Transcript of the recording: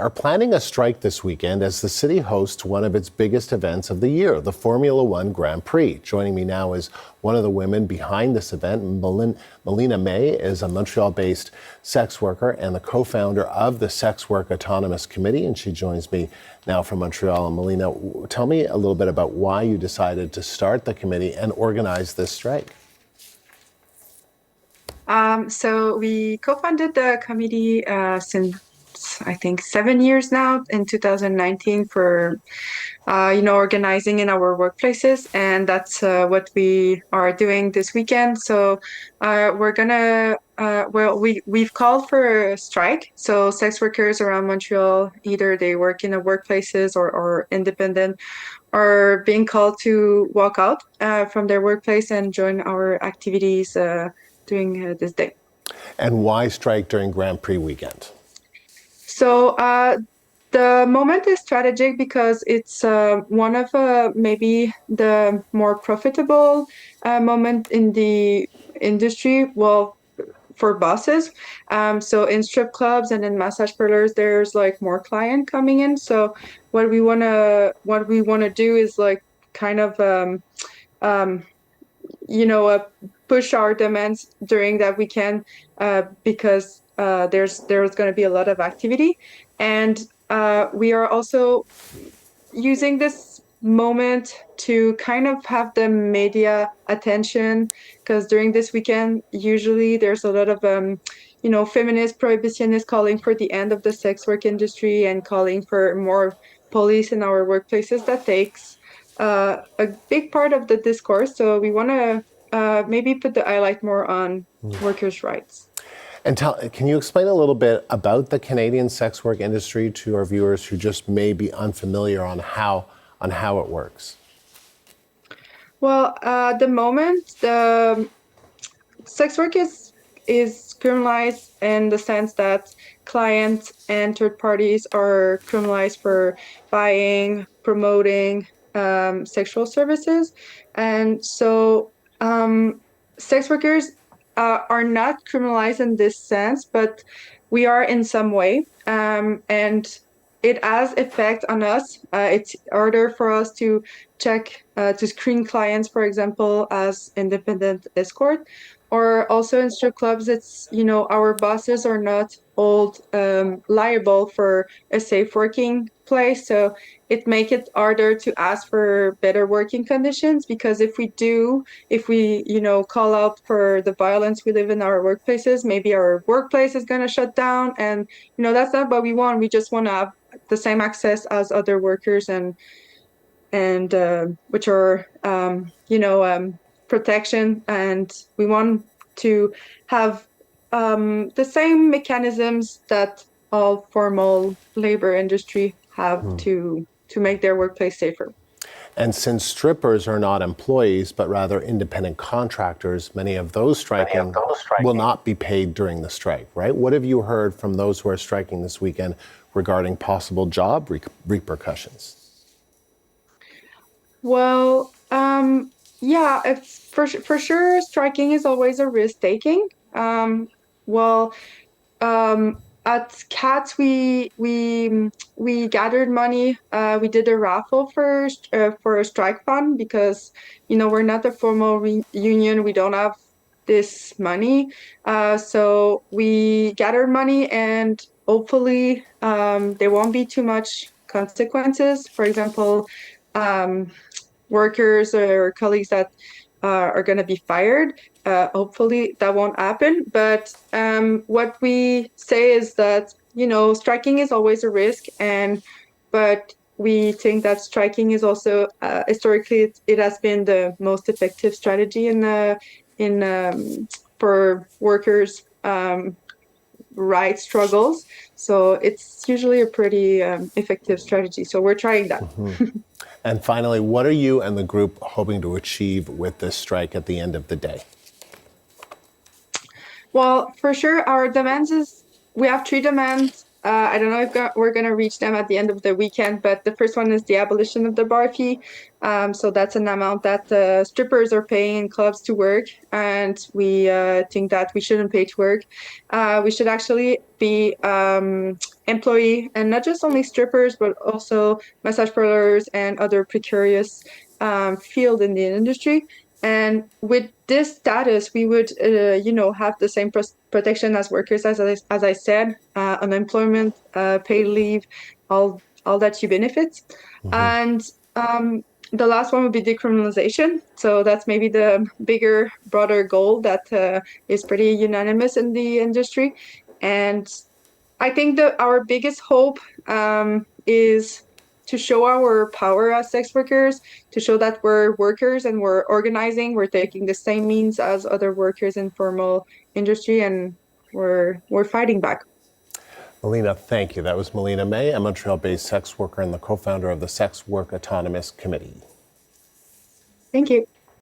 are planning a strike this weekend as the city hosts one of its biggest events of the year, the Formula One Grand Prix. Joining me now is one of the women behind this event. Melina May is a Montreal-based sex worker and the co-founder of the Sex Work Autonomous Committee, and she joins me now from Montreal. And Melina, tell me a little bit about why you decided to start the committee and organize this strike. So we co-founded the committee since I think 7 years now in 2019 for organizing in our workplaces, and that's what we are doing this weekend. So we're gonna we've called for a strike. So sex workers around Montreal, either they work in the workplaces or independent, are being called to walk out from their workplace and join our activities during this day. And why strike during Grand Prix weekend? So the moment is strategic because it's one of maybe the more profitable moment in the industry. Well, for bosses. So in strip clubs and in massage parlors, there's like more client coming in. So what we wanna do is like kind of push our demands during that weekend because there's going to be a lot of activity, and we are also using this moment to kind of have the media attention, because during this weekend usually there's a lot of feminist prohibitionists calling for the end of the sex work industry and calling for more police in our workplaces. That takes a big part of the discourse. So we want to maybe put the highlight more on workers' rights. And can you explain a little bit about the Canadian sex work industry to our viewers who just may be unfamiliar on how it works? Well, the moment the sex work is criminalized in the sense that clients and third parties are criminalized for buying, promoting sexual services, and so sex workers are not criminalized in this sense, but we are in some way, and it has effect on us. It's harder for us to check, to screen clients, for example, as independent escort, or also in strip clubs. It's, our bosses are not all liable for a safe working place. So it makes it harder to ask for better working conditions, because if we call out for the violence we live in our workplaces, maybe our workplace is going to shut down, and that's not what we want. We just want to have the same access as other workers, and which are protection, and we want to have the same mechanisms that all formal labor industry have to make their workplace safer. And since strippers are not employees, but rather independent contractors, many of those striking will not be paid during the strike, right? What have you heard from those who are striking this weekend regarding possible job repercussions? Well, it's for sure, striking is always a risk taking. Well, at CATS, we gathered money. We did a raffle for a strike fund, because we're not a formal union. We don't have this money, so we gathered money, and hopefully there won't be too much consequences. For example, workers or colleagues that are going to be fired. Hopefully that won't happen. But what we say is that, striking is always a risk, but we think that striking is also historically it has been the most effective strategy for workers' rights struggles. So it's usually a pretty effective strategy. So we're trying that. And finally, what are you and the group hoping to achieve with this strike at the end of the day? Well, for sure, our demands we have 3 demands. I don't know if we're going to reach them at the end of the weekend, but the first one is the abolition of the bar fee. So that's an amount that strippers are paying in clubs to work, and we think that we shouldn't pay to work. We should actually be employee, and not just only strippers, but also massage parlors and other precarious field in the industry. And with this status, we would, have the same protection as workers, as I said, unemployment, paid leave, all that you benefits. Hmm. And the last one would be decriminalization. So that's maybe the bigger, broader goal that is pretty unanimous in the industry. And I think that our biggest hope is to show our power as sex workers, to show that we're workers and we're organizing, we're taking the same means as other workers in formal industry, and we're fighting back. Melina, thank you. That was Melina May, a Montreal-based sex worker and the co-founder of the Sex Work Autonomous Committee. Thank you.